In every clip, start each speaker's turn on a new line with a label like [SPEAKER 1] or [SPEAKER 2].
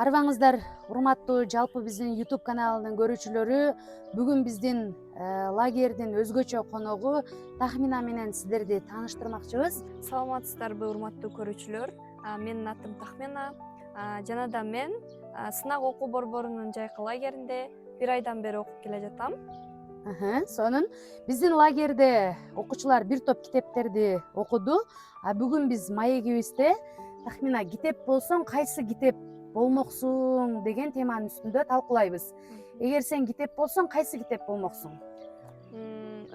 [SPEAKER 1] Арбаңыздар, урматтуу жалпы биздин YouTube каналынын көрүүчүлөрү, бүгүн биздин лагердин өзгөчө коногу Тахмина менен сиздерди тааныштырмакчыбыз.
[SPEAKER 2] Саламатсыздарбы урматтуу көрүүчүлөр. Менин атым Тахмина. Жана да мен сынак окуу борборунун жайкы лагеринде 1 айдан бери окуп келе жатам.
[SPEAKER 1] Сонун биздин лагерде окуучулар бир топ китептерди окуду. Бүгүн биз маегибизде Тахмина, китеп болсоң кайсы китеп болмоксуң деген теманын үстүндө талкуулайбыз. Эгер сен китеп болсоң, кайсы китеп болмоксуң?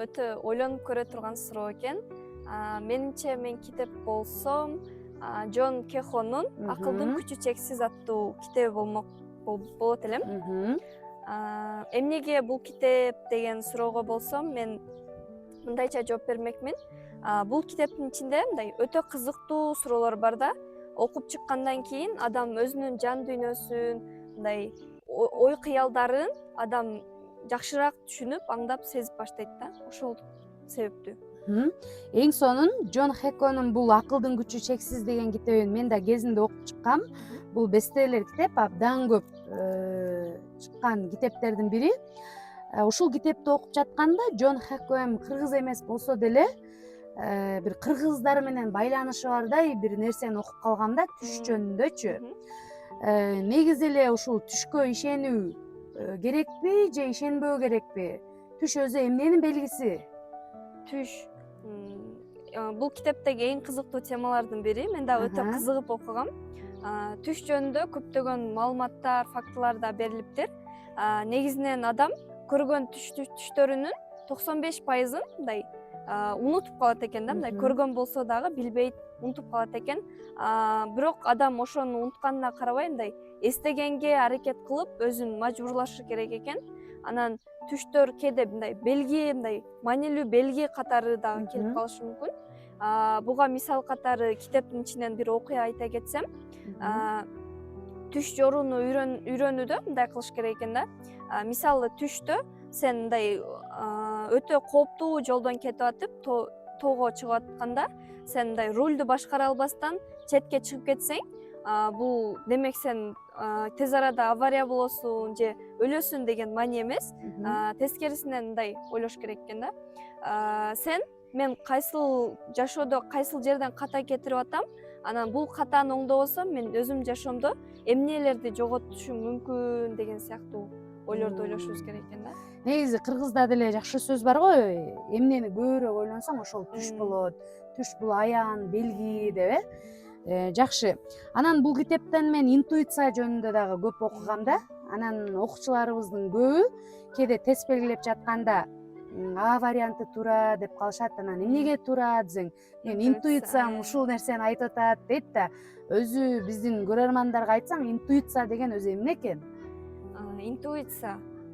[SPEAKER 2] Өтө ойлонуп көрө турган суроо экен. Менимче мен китеп болсом, Джон Кехонун Акылдын күчү чексиз аттуу китеби болот элем. Эмнеге бул китеп деген суроого болсом, мен мындайча жооп бермекмин. Бул китептин ичинде мындай өтө кызыктуу суроолор бар да. Окуп чыккандан кийин адам өзүнүн жан дүйнөсүн, мындай ой кыялдарын адам жакшыраак түшүнүп, аңдап, сезип баштайт да. Ошол себептүү.
[SPEAKER 1] Эң сонун Джон Кехонун бул Акылдын күчү чексиз деген китебин мен да кезинде окуп чыккам. Бул бестселлер китеп, абдан көп чыккан китептердин бири. Ушул китепти окуп жатканда Джон Кехон кыргыз эмес болсо деле бир кыргыздар менен байланышы бардай бир нерсени окуп калгам да, түш жөнүндөчү. Негизи эле ушул түшкө ишенүү керекпи же ишенбөө керекпи? Түш өзү эмненин белгиси?
[SPEAKER 2] Түш бул китептеги эң кызыктуу темалардын бири. Мен да өтө кызыгып окугам. Түш жөнүндө көптөгөн маалыматтар, фактылар да берилиптир. Негизинен адам көргөн түштөрүнүн 95%-ын мындай унутуп калат экен да, мындай көргөн болсо дагы билбейт, унутуп калат экен. Бирок адам ошону унутканына карабай мындай эстегенге аракет кылып, өзүн мажбурлашы керек экен. Анан түштөр кээде мындай белги, мындай маанилүү белги катары дагы келип калышы мүмкүн. Буга мисал катары китептин ичинен бир окуя айта кетсем, түш жорууну үйрөнүүдө мындай кылыш керек экен да. Мисалы түштө сен мындай өтө кооптуу жолдон кетип атып, тоого чыгып атканда, сен мындай рульду башкара албастан четке чыгып кетсең, бул демек сен тез арада авария болосуң же өлөсүң деген маани эмес. Тескерисинен мындай ойлош керек экен да. Мен кайсыл жашоодо кайсыл жерден ката кетирип атам, анан бул катаны оңдобосом, мен өзүм жашоомдо эмнелерди жоготушум мүмкүн деген сыяктуу ойлорду ойлошубуз керек экен да.
[SPEAKER 1] Негизи кыргызда деле жакшы сөз бар го, эмнени көбүрөөк ойлонсоң, ошол түш болот. Түш бул аян, белги деп, жакшы. Анан бул китептен мен интуиция жөнүндө дагы көп окугам да. Анан окуучуларыбыздын көбү кээде тест белгилеп жатканда А варианты туура деп калышат. Анан эмнеге туура десең, мен интуициям ушул нерсени айтып атат дейт да. Өзү биздин көрөрмандарга айтсаң, интуиция деген өзү эмне экен?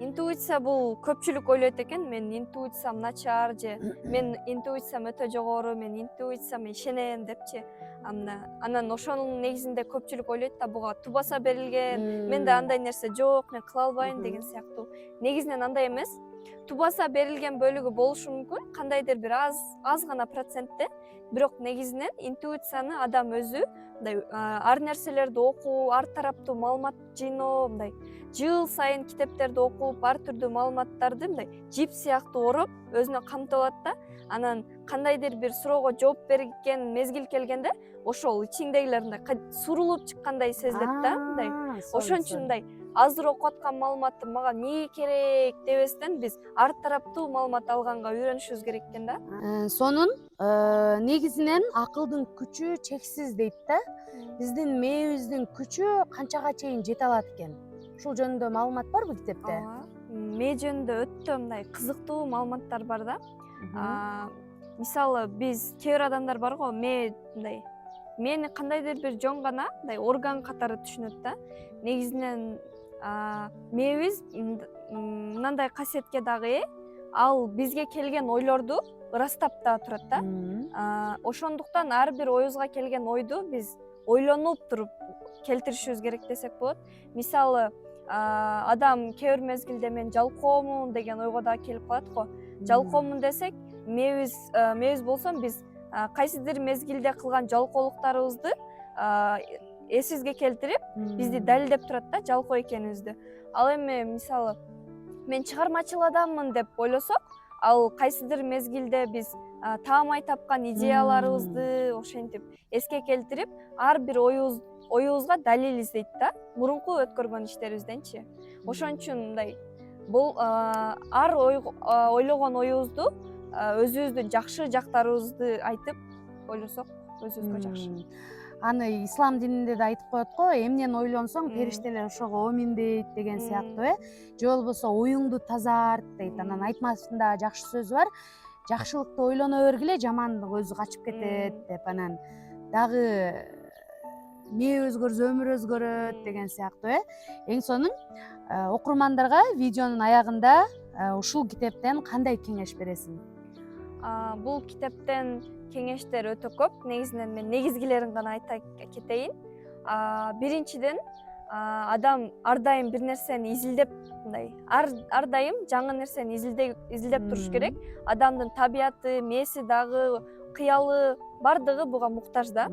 [SPEAKER 2] Интуиция бул көпчүлүк ойлойт экен, мен интуициям начар же мен интуициям өтө жогору, мен интуицияма ишенем депчи. Анан ошонун негизинде көпчүлүк ойлойт да, буга тубаса берилген, менде андай нерсе жок, мен кыла албайм деген сыяктуу. Негизинен андай эмес. Тубаса берилген бөлүгү болушу мүмкүн, кандайдыр бир аз гана процентте. Бирок негизинен интуицияны адам өзү мындай ар нерселерди окуу, ар тараптуу маалымат жыйноо, мындай жыл сайын китептерди окуп, ар түрдүү маалыматтарды мындай жип сыяктуу ороп, өзүнө камтып алат да. Анан кандайдыр бир суроого жооп берген мезгил келгенде, ошол ичиңдегилер мындай сурулуп чыккандай сезилет да, мындай. Ошон үчүн мындай азыр окуп аткан маалыматты мага эмне керек дебестен, биз ар тараптуу маалымат алганга үйрөнүшүбүз керек экен да.
[SPEAKER 1] Сонун, негизинен акылдын күчү чексиз дейт да. Биздин мээбиздин күчү канчага чейин жете алат экен? Ушул жөнүндө маалымат барбы китепте?
[SPEAKER 2] Мээ жөнүндө өтө мындай кызыктуу маалыматтар бар да. Мисалы, биз кээ бир адамдар бар го, мындай мээни кандайдыр бир жөн гана мындай орган катары түшүнөт да. Негизинен мээбиз мындай касиетке дагы ээ, ал бизге келген ойлорду ырастап да турат да. Ошондуктан ар бир оюбузга келген ойду биз ойлонуп туруп келтиришибиз керек десек болот. Мисалы, адам кээ бир мезгилде мен жалкоомун деген ойго да келип калат го. Жалкоомун десек, мээбиз болсо биз кайсыдыр мезгилде кылган жалкоолуктарыбызды эсибизге келтирип бизди далилдеп турат да жалкоо экенибизди. Ал эми мисалы мен чыгармачыл адаммын деп ойлосок, ал кайсыдыр мезгилде биз таамай тапкан идеяларыбызды ошентип эске келтирип, ар бир оюбузга далил издейт да, мурунку өткөргөн иштерибизденчи. Ошон үчүн мындай бул ар ойлогон оюбузду, өзүбүздүн жакшы жактарыбызды айтып ойлосок өзүбүзгө жакшы.
[SPEAKER 1] Аны ислам дининде да айтып коет го, эмнени ойлонсоң периштелер ошого омин дейт деген сыяктуу, же болбосо оюңду тазарт дейт. Анан айтмасында жакшы сөзү бар. Жакшылыкты ойлоно бергиле, жамандык өзү качып кетет деп. Анан дагы мээ өзгөрсө өмүр өзгөрөт деген сыяктуу. Эң сонун окурмандарга видеонун аягында ушул китептен кандай кеңеш бересиң?
[SPEAKER 2] Бул китептен кеңештер өтө көп. Негизинен мен негизгилерин гана айта кетейин. Биринчиден, адам ар дайым бир нерсени изилдеп, мындай ар дайым жаңы нерсени изилдеп туруш керек. Адамдын табияты, мээси дагы, кыялы бардыгы буга муктаж да.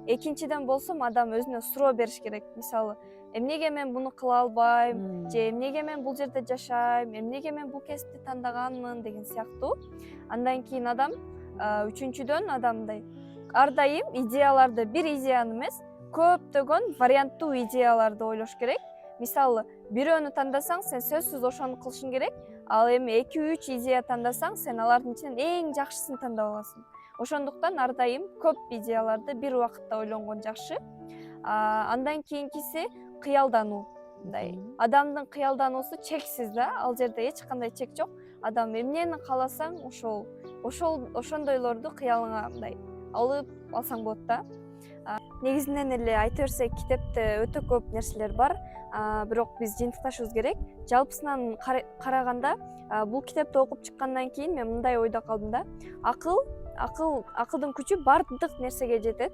[SPEAKER 2] Экинчиден болсо адам өзүнө суроо бериш керек. Мисалы, эмнеге мен муну кыла албайм, же эмнеге мен бул жерде жашайм, эмнеге мен бул кесипти тандаганмын деген сыяктуу. Андан кийин адам үчүнчүдөн адамдай ар дайым идеяларды, бир идеяны эмес, көптөгөн варианттуу идеяларды ойлош керек. Мисалы, бирөөнү тандасаң, сен сөзсүз ошону кылышың керек. Ал эми 2-3 идея тандасаң, сен алардын ичинен эң жакшысын тандап аласың. Ошондуктан ар дайым көп идеяларды бир убакытта ойлонгон жакшы. Андан кийинкиси кыялдануу. Мындай адамдын кыялдануусу чексиз да, ал жерде эч кандай чек жок. Адам эмнени кааласаң, ошондойлорду кыялыңа мындай алып алсаң болот да. Негизинен эле айта берсек, китепте өтө көп нерселер бар, бирок биз жыйынтыкташыбыз керек. Жалпысынан караганда, бул китепти окуп чыккандан кийин мен мындай ойдо калдым да. Акылдын күчү бардык нерсеге жетет.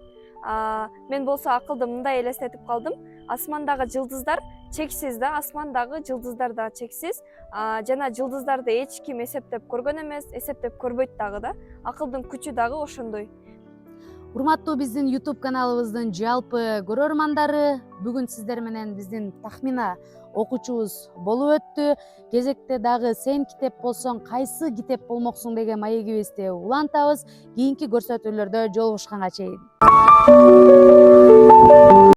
[SPEAKER 2] Мен болсо акылды мындай элестетип калдым. Асмандагы жылдыздар чексиз да, асмандагы жылдыздар да чексиз. Жана жылдыздарды эч ким эсептеп көргөн эмес, эсептеп көрбөйт дагы да. Акылдын күчү дагы ошондой.
[SPEAKER 1] Урматтуу биздин YouTube каналыбыздын жалпы көрөрмандары, бүгүн сиздер менен биздин тахмина окуучубуз болуп өттү. Кезекте дагы сен китеп болсоң, кайсы китеп болмоксуң деген маегибизди улантабыз. Кийинки көрсөтүүлөрдө жолугушканга чейин.